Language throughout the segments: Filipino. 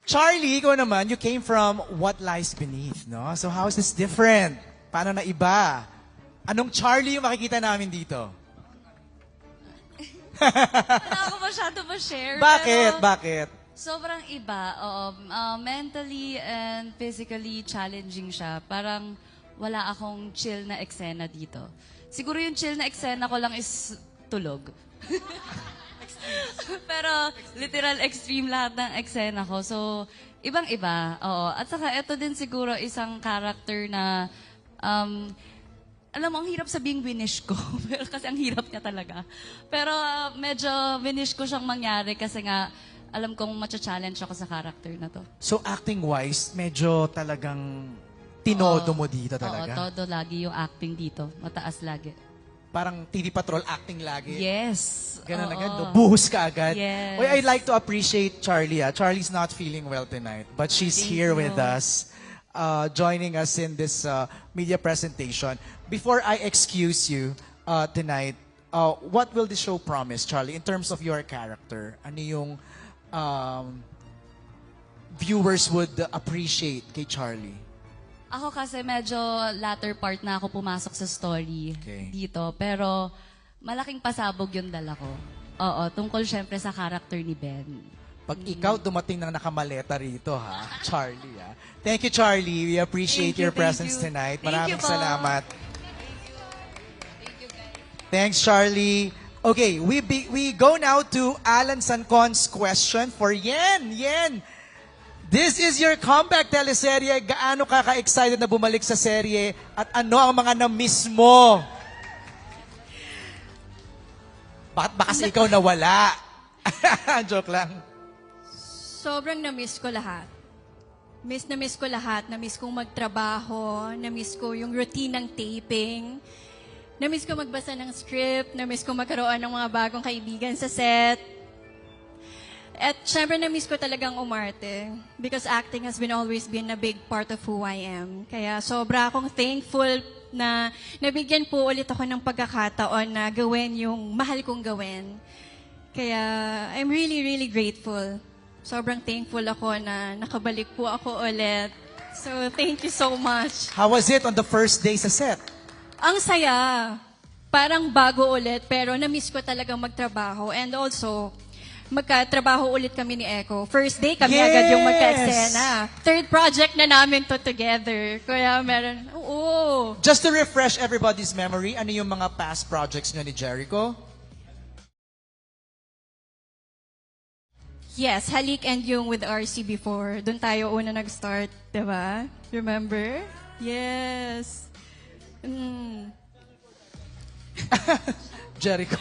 Charlie, ikaw naman, you came from What Lies Beneath, no? So how is this different? Paano na iba? Anong Charlie yung makikita namin dito? Wala ako masyado ma-share. Bakit? Pero Bakit? sobrang iba. Oo. Mentally and physically challenging siya. Parang wala akong chill na eksena dito. Siguro yung chill na eksena ko lang is tulog. Pero literal extreme lahat ng eksena ko. So, ibang-iba. Oo. At saka ito din siguro isang character na alam mo, ang hirap sabihing winish ko. Pero kasi ang hirap niya talaga. Pero medyo winish ko siyang mangyari kasi nga alam kong matcha-challenge ako sa character na to. So acting-wise, medyo talagang tinodo mo dito Oo, talaga? todo lagi yung acting dito. Mataas lagi. Parang TV Patrol acting lagi? Yes. Ganun Oo. agad, no? Buhos ka agad. Yes. Oy, I'd like to appreciate Charlie. Charlie's not feeling well tonight, but she's Thank here you. with us, joining us in this media presentation. Before I excuse you tonight, what will the show promise, Charlie, in terms of your character? Ano yung viewers would appreciate kay Charlie? Ako kasi medyo latter part na ako pumasok sa story Okay. dito. Pero malaking pasabog yung dala ko. Oo, tungkol syempre sa character ni Ben. Pag ikaw dumating ng nakamaleta rito, ha? Charlie, ha? Thank you, Charlie. We appreciate Thank you, your thank presence you. tonight. Thank Maraming you po. salamat. Thanks, Charlie. Okay, we go now to Alan Sancon's question for Yen. Yen, this is your comeback teleserye. Gaano ka ka-excited na bumalik sa serye at ano ang mga na-miss mo? Bakit ba kasi ikaw nawala? Joke lang. Sobrang na-miss ko lahat. Na-miss ko lahat. Na-miss kong magtrabaho. Na-miss ko yung routine ng taping. Na-miss ko magbasa ng script. Na-miss ko magkaroon ng mga bagong kaibigan sa set. At syempre na-miss ko talagang umarte. Because acting has always been a big part of who I am. Kaya sobra akong thankful na nabigyan po ulit ako ng pagkakataon na gawin yung mahal kong gawin. Kaya I'm really, really grateful. Sobrang thankful ako na nakabalik po ako ulit. So thank you so much. How was it on the first day sa set? Ang saya. Parang bago ulit, pero na-miss ko talagang magtrabaho. And also, magkatrabaho ulit kami ni Echo. First day kami Yes! agad yung magka-eksena. Third project na namin to together. Kaya meron, oo. Just to refresh everybody's memory, ano yung mga past projects nyo ni Jericho? Yes, Halik and yung with RC before. Doon tayo una nag-start, di ba? Remember? Yes. Jericho.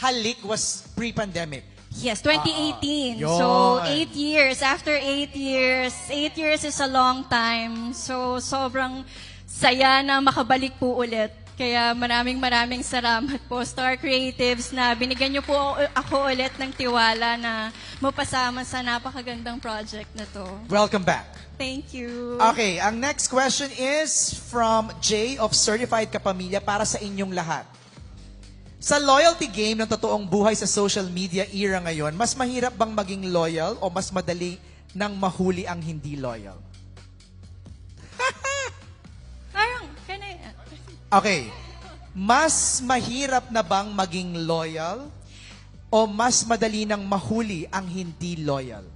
Halik was pre-pandemic. Yes, 2018. Yun. So, 8 years. After 8 years, 8 years is a long time. So, sobrang saya na makabalik po ulit. Kaya maraming salamat po, Star Creatives, na binigyan niyo po ako ulit ng tiwala na mapasama sa napakagandang project na to. Welcome back. Thank you. Okay, ang next question is from Jay of Certified Kapamilya para sa inyong lahat. Sa loyalty game ng totoong buhay sa social media era ngayon, mas mahirap bang maging loyal o mas madali nang mahuli ang hindi loyal? Parang, Okay, mas mahirap na bang maging loyal o mas madali nang mahuli ang hindi loyal?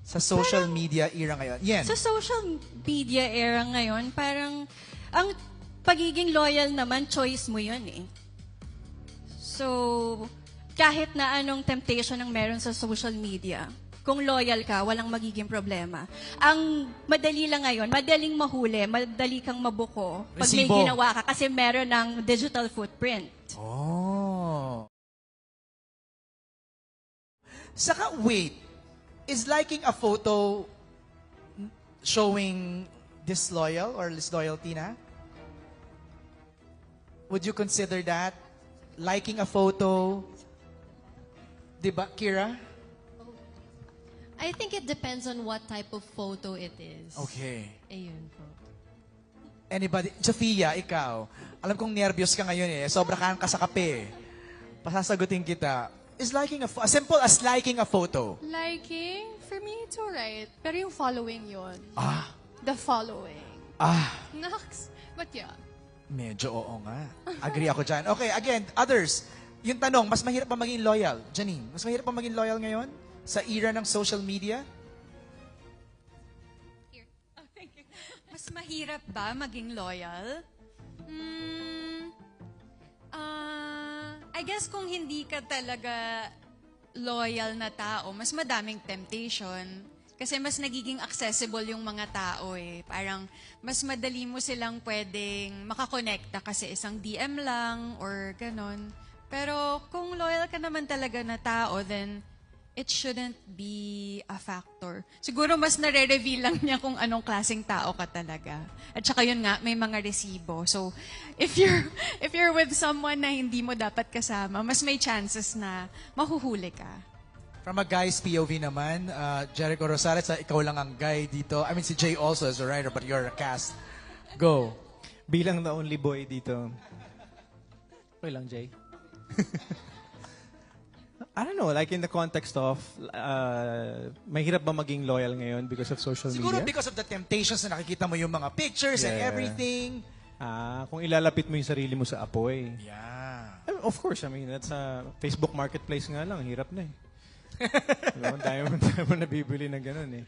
Sa social media era ngayon. Yan. sa social media era ngayon, parang ang pagiging loyal naman, choice mo yun eh. So, kahit na anong temptation ang meron sa social media, kung loyal ka, walang magiging problema. Ang madali lang ngayon, madaling mahuli, madali kang mabuko pag may Resibo. ginawa ka kasi meron ng digital footprint. Oh. Saka, wait. Is liking a photo showing disloyal or disloyalty na? Would you consider that? Liking a photo? Diba, Kira? I think it depends on what type of photo it is. Okay. Ayun po. Anybody? Sophia, ikaw. Alam kong nervyos ka ngayon eh. Sobra ka sa kape eh. Pasasagutin kita. is liking as simple as liking a photo? Liking, for me, it's alright. Pero yung following yun. Ah, The following. ah, Naks. But yeah. medyo oo nga. Agree ako dyan. Okay, again, others. Yung tanong, mas mahirap pa maging loyal? Janine, mas mahirap pa maging loyal ngayon? Sa era ng social media? Mas mahirap ba maging loyal? I guess kung hindi ka talaga loyal na tao, mas madaming temptation. Kasi mas nagiging accessible yung mga tao eh. Parang mas madali mo silang pwedeng makakonekta kasi isang DM lang or ganon. Pero kung loyal ka naman talaga na tao, then it shouldn't be a factor. Siguro mas nare-reveal lang niya kung anong klaseng tao ka talaga. At saka yun nga, may mga resibo. So, if you're with someone na hindi mo dapat kasama, mas may chances na mahuhuli ka. From a guy's POV naman, Jericho Rosales, ikaw lang ang guy dito. I mean, si Jay also is a writer, but you're a cast. Go. Bilang the only boy dito. Okay lang, Jay. I don't know, like in the context of, mahirap ba maging loyal ngayon because of social Siguro media? because of the temptations na nakikita mo yung mga pictures and Yeah. everything. Kung ilalapit mo yung sarili mo sa apoy. Yeah. Of course, I mean, that's a Facebook Marketplace nga lang, hirap na eh. Diba? Dami mo nabibili na ganun eh.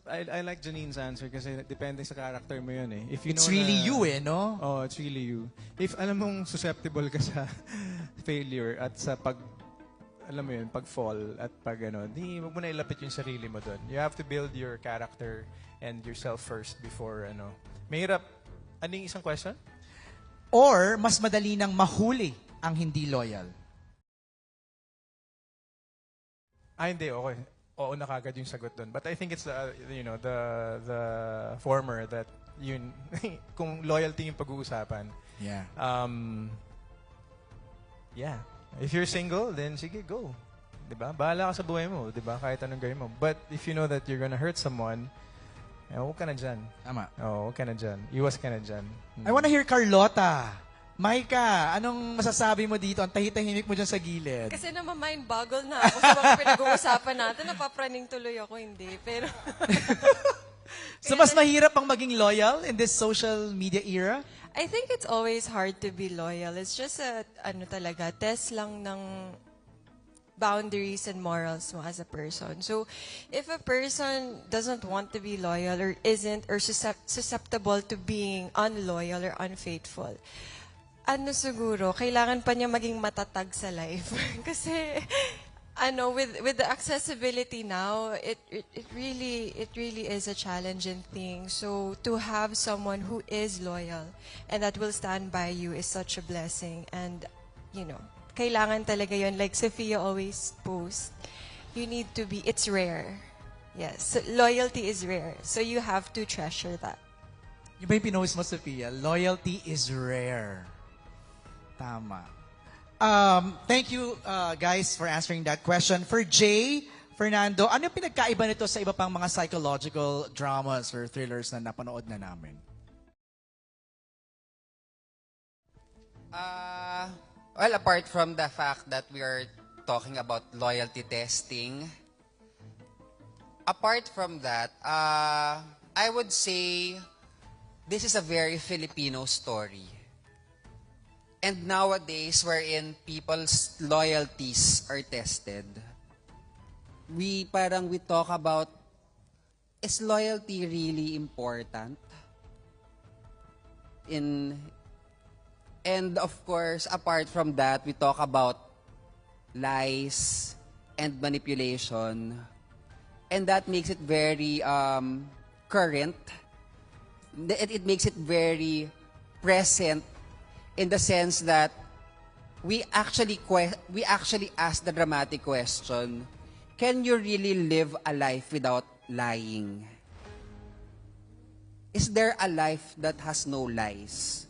I like Janine's answer kasi depende sa character mo yun eh. If you It's know really na- you eh, no? Oh, it's really you. If alam mong susceptible ka sa failure at sa alam mo yun, pag-fall at pag ano, di, wag mo na ilapit yung sarili mo doon. You have to build your character and yourself first before ano. Mahirap. Ano yung isang question? Or mas madali nang mahuli ang hindi loyal. Hindi, okay. Oo na kagad yung sagot doon. But I think it's the former that yun, kung loyalty yung pag-uusapan. Yeah. Yeah. If you're single, then sige, go. 'Di ba? Bahala ka sa buhay mo, 'di ba? Kahit anong gawin mo. But if you know that you're gonna hurt someone, huwag ka na dyan. Tama. Huwag ka na dyan. Iwas ka na dyan. I wanna hear Carlota. Maika, anong masasabi mo dito? Ang tahitahimik mo dyan sa gilid. Kasi mind boggle na ako sa mga pinag-uusapan natin. Napapraning tuloy ako, hindi. Pero, So mas mahirap ang maging loyal in this social media era? I think it's always hard to be loyal. It's just test lang ng boundaries and morals mo as a person. So, if a person doesn't want to be loyal or isn't or susceptible to being unloyal or unfaithful, siguro, kailangan pa niya maging matatag sa life. Kasi, with the accessibility now, it really is a challenging thing. So, to have someone who is loyal and that will stand by you is such a blessing. And, kailangan talaga yun. Like Sophia always posts, you need to be, it's rare. Yes, so loyalty is rare. So, you have to treasure that. Yung ba yung pinost mo, Sophia? Loyalty is rare. Tama. Thank you, guys, for answering that question. For Jay, Fernando, ano yung pinagkaiba nito sa iba pang mga psychological dramas or thrillers na napanood na namin? Well, apart from the fact that we are talking about loyalty testing, apart from that, I would say this is a very Filipino story. And nowadays, wherein people's loyalties are tested, we talk about, is loyalty really important? And of course, apart from that, we talk about lies and manipulation. And that makes it very current. It makes it very present in the sense that we actually ask the dramatic question, can you really live a life without lying? Is there a life that has no lies?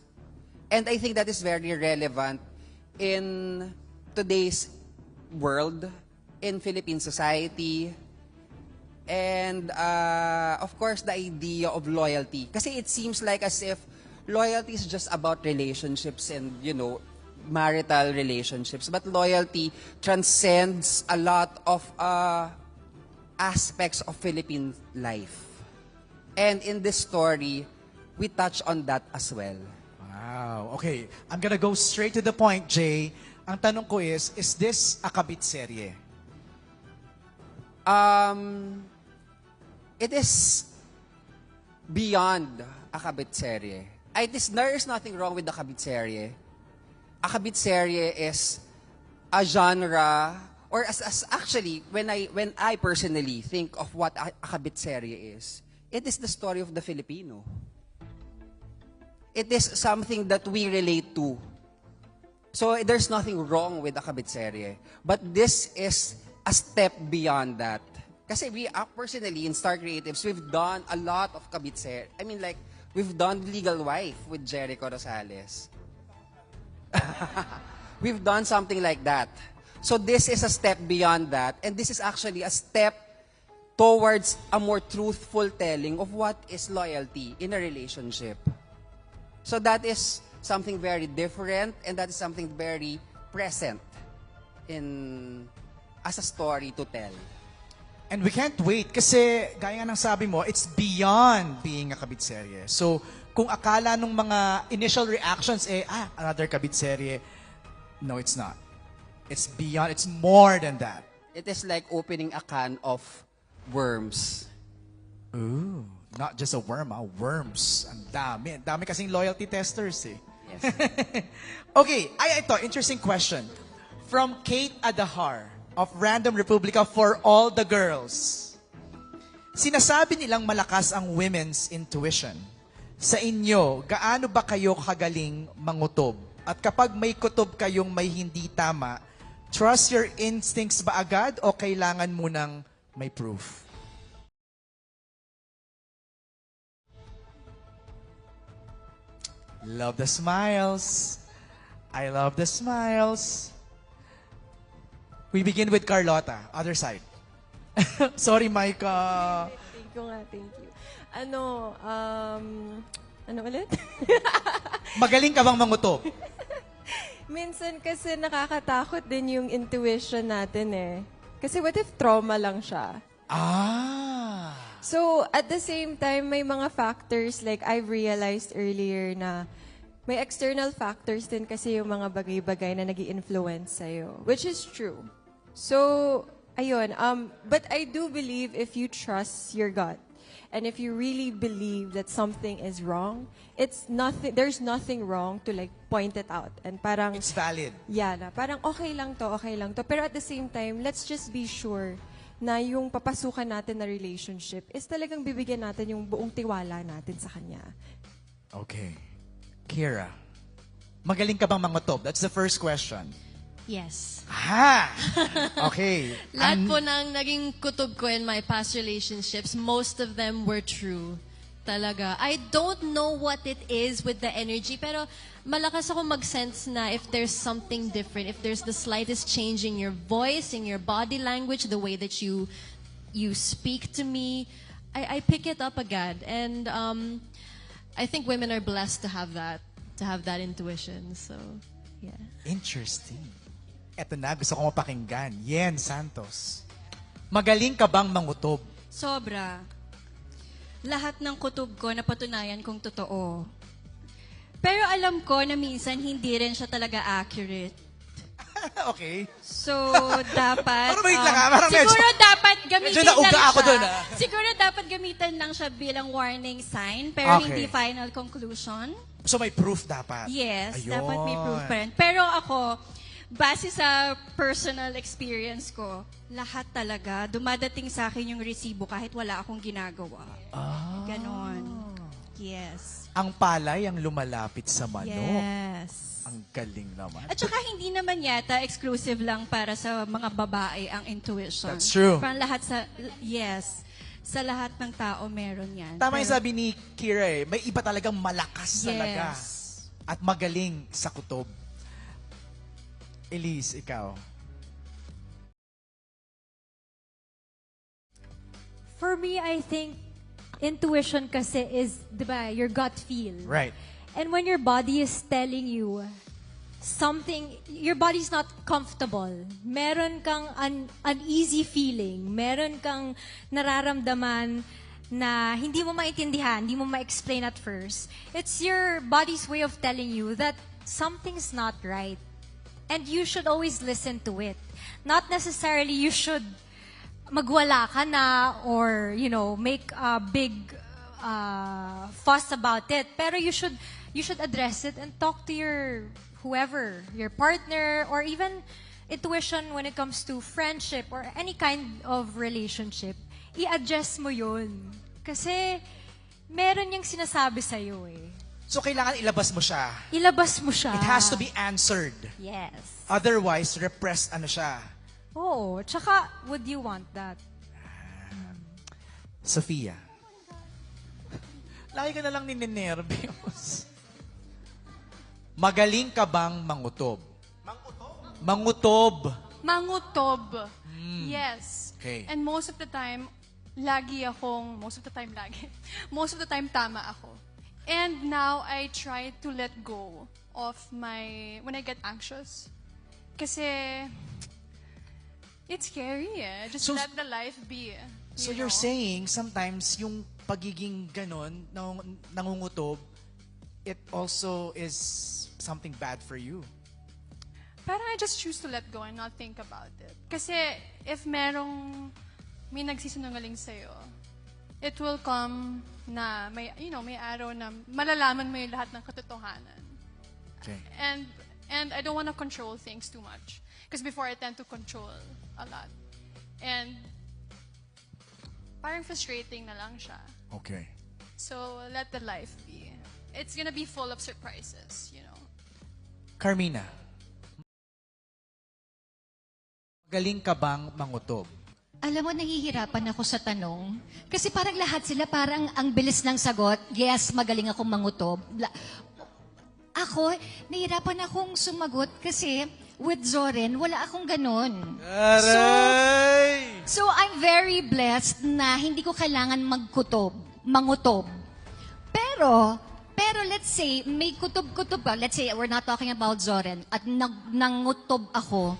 And I think that is very relevant in today's world, in Philippine society, and of course the idea of loyalty. Kasi it seems like as if loyalty is just about relationships and, marital relationships, but loyalty transcends a lot of aspects of Philippine life. And in this story, we touch on that as well. Wow. Okay. I'm gonna go straight to the point, Jay. Ang tanong ko is this a kabit serye? It is beyond a kabit serye. There is nothing wrong with the kabit serye. A kabit serye is a genre, or as actually, when I personally think of what a kabit serye is, it is the story of the Filipino. It is something that we relate to. So there's nothing wrong with a kabit serye. But this is a step beyond that. Kasi we, personally, in Star Creatives, we've done a lot of kabit serye. I mean, like, we've done Legal Wife with Jericho Rosales. We've done something like that. So this is a step beyond that. And this is actually a step towards a more truthful telling of what is loyalty in a relationship. So that is something very different, and that is something very present as a story to tell. And we can't wait kasi gaya nga ng sabi mo, it's beyond being a kabit serye. So, kung akala nung mga initial reactions another kabit serye, no, it's not. It's beyond, it's more than that. It is like opening a can of worms. Ooh, not just a worm, worms. Ang dami. Ang dami kasing loyalty testers eh. Yes. Okay, ito, interesting question. From Kate Adahar of Random Republica for all the girls. Sinasabi nilang malakas ang women's intuition. Sa inyo, gaano ba kayo kagaling mangutob? At kapag may kutob kayong may hindi tama, trust your instincts ba agad o kailangan munang may proof? Love the smiles. I love the smiles. We begin with Carlota, other side. Sorry, Micah. Thank you nga, thank you. Ano ulit? Magaling ka bang mangutob? Minsan kasi nakakatakot din yung intuition natin eh. Kasi what if trauma lang siya? Ah. So, at the same time, may mga factors like I've realized earlier na may external factors din kasi yung mga bagay-bagay na nag-i-influence sa'yo, which is true. So, ayun. But I do believe if you trust your gut and if you really believe that something is wrong, there's nothing wrong to like point it out. And parang, It's valid. yeah, na parang okay lang to. Pero at the same time, let's just be sure na yung papasukan natin na relationship is talagang bibigyan natin yung buong tiwala natin sa kanya. Okay. Kira, magaling ka bang mangutob? That's the first question. Yes. Ha! Okay. Lahat po ng naging kutob ko in my past relationships, most of them were true. Talaga. I don't know what it is with the energy, pero malakas ako mag-sense na if there's something different, if there's the slightest change in your voice, in your body language, the way that you speak to me, I pick it up agad. And I think women are blessed to have that intuition. So, yeah. Interesting. Eto na, gusto ko mapakinggan. Yen Santos. Magaling ka bang mangutob? Sobra. Lahat ng kutob ko napatunayan kong totoo. Pero alam ko na minsan hindi rin siya talaga accurate. Okay. So, dapat... Parang wait lang parang siguro dapat gamitin medyo nauga lang ako siya. dun, Siguro dapat gamitin lang siya bilang warning sign, pero Okay. hindi final conclusion. So may proof dapat? Yes, Ayun. dapat may proof pa rin. Pero ako, base sa personal experience ko, lahat talaga, dumadating sa akin yung resibo kahit wala akong ginagawa. Ganon. Yes. Ang palay ang lumalapit sa manok. Yes. Ang galing naman. At saka hindi naman yata exclusive lang para sa mga babae ang intuition. That's true. Parang lahat sa lahat ng tao meron yan. Tama yung Pero- sabi ni Kira eh, may iba talagang malakas talaga. Yes. At magaling sa kutob. Elise, ikaw. For me, I think intuition kasi is, di ba, your gut feel. Right. And when your body is telling you your body's not comfortable. Meron kang uneasy feeling. Meron kang nararamdaman na hindi mo maintindihan, hindi mo ma-explain at first. It's your body's way of telling you that something's not right. And you should always listen to it. Not necessarily you should magwala ka na or, make a big fuss about it. Pero you should address it and talk to whoever, your partner, or even intuition when it comes to friendship or any kind of relationship. I-adjust mo yun. Kasi meron yung sinasabi sa'yo eh. So, kailangan ilabas mo siya. Ilabas mo siya. It has to be answered. Yes. Otherwise, repressed siya. Oo. Tsaka, would you want that? Sofia. Lagi ka na lang ninenervyos. Magaling ka bang mangutob? Mangutob. Mangutob. Yes. Okay. And most of the time tama ako. And now, I try to let go of when I get anxious. Kasi, it's scary eh. Just So- let the life be. So you you're know? saying sometimes yung pagiging ganon, nangungutob, it also is something bad for you. Parang I just choose to let go and not think about it. Kasi if may nagsisinungaling sa'yo, it will come na may araw na malalaman mo yung lahat ng katotohanan. Okay. And I don't want to control things too much. Because before I tend to control a lot. And parang frustrating na lang siya. Okay. So let the life be. It's gonna be full of surprises, Carmina. Magaling ka bang mangutob? Alam mo, nahihirapan ako sa tanong. Kasi parang lahat sila parang ang bilis ng sagot. Yes, magaling akong mangutob. Ako, nahihirapan akong sumagot kasi with Zoren, wala akong ganun. So I'm very blessed na hindi ko kailangan mangutob. Pero let's say, may kutob-kutob ka. Let's say, we're not talking about Zoren. At nangutob ako.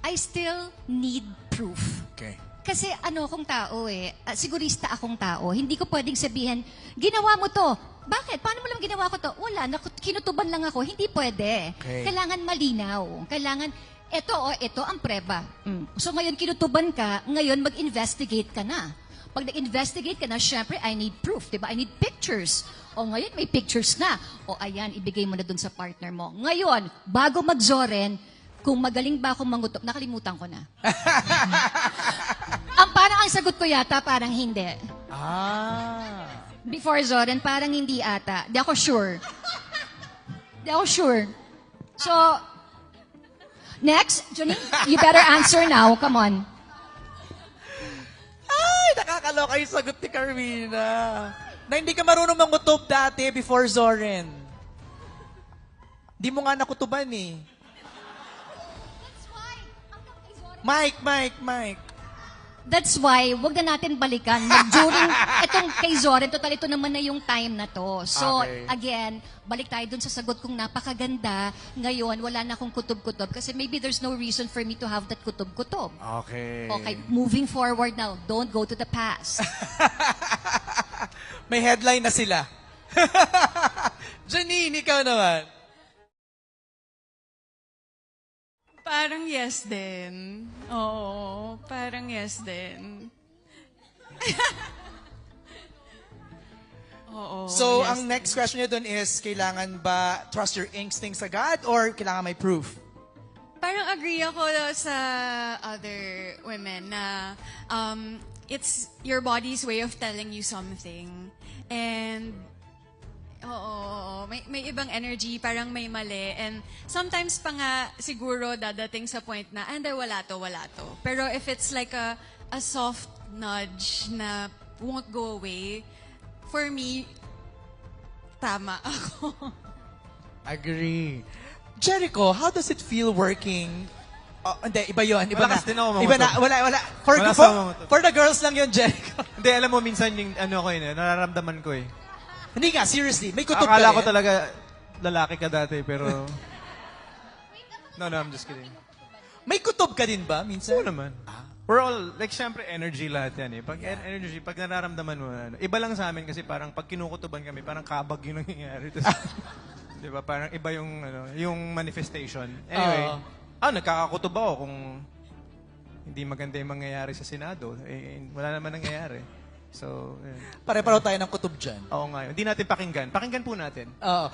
I still need proof. Okay. Kasi akong tao sigurista akong tao. Hindi ko pwedeng sabihin, ginawa mo to. Bakit? Paano mo lang ginawa ko to? Wala, kinutuban lang ako. Hindi pwede. Okay. Kailangan malinaw. Kailangan, ito ang preba. So ngayon kinutuban ka, ngayon mag-investigate ka na. Pag nag-investigate ka na, syempre, I need proof, diba? I need pictures. O ngayon, may pictures na. O ayan, ibigay mo na dun sa partner mo. Ngayon, bago mag-Zoren, kung magaling ba akong mangutob, nakalimutan ko na. Parang ang sagot ko yata, parang hindi. Before Zoren, parang hindi ata. Di ako sure. So, next, Janine, you better answer now. Come on. Ay, nakakaloka yung sagot ni Carmina. Na hindi ka marunong mangutob dati before Zoren. Di mo nga nakutuban eh. Mike. That's why, wag na natin balikan. During itong kay Zoren, total ito naman na yung time na to. So, Okay. again, balik tayo dun sa sagot kong napakaganda. Ngayon, wala na akong kutob-kutob kasi maybe there's no reason for me to have that kutob-kutob. Okay. Okay, moving forward now. Don't go to the past. May headline na sila. Janine, ikaw naman. Parang yes din. Oo, parang yes din. Oo. So, yes ang next question niya dun is, kailangan ba trust your instincts agad or kailangan may proof? Parang agree ako sa other women na it's your body's way of telling you something. And oo, may ibang energy, parang may mali. And sometimes pa nga siguro dadating sa point na, wala to. Pero if it's like a soft nudge na won't go away, for me, tama ako. Agree. Jericho, how does it feel working? Oh, hindi, iba yun. Iba Malakas na. din ako mangutob. Iba na, wala. Wala sa mangutob. For the girls lang yun, Jericho. Hindi, alam mo, minsan yung nararamdaman ko eh. Hindi nga, seriously. May kutob Akala ka ko rin. talaga lalaki ka dati, pero No, I'm just kidding. May kutob ka din ba minsan? Oo naman. We're all, like, syempre, energy lahat yan eh. Pag energy, pag nararamdaman mo, ano, iba lang sa amin kasi parang pag kinukutuban kami, parang kabag yung nangyayari. Di ba? Parang iba yung, ano, yung manifestation. Anyway, nagkakakutob ako kung hindi maganda yung mangyayari sa Senado. Wala naman nangyayari. So, yun. Pare-pareho tayo ng kutob dyan. Oo nga yun. Hindi natin pakinggan. Pakinggan po natin. Oo.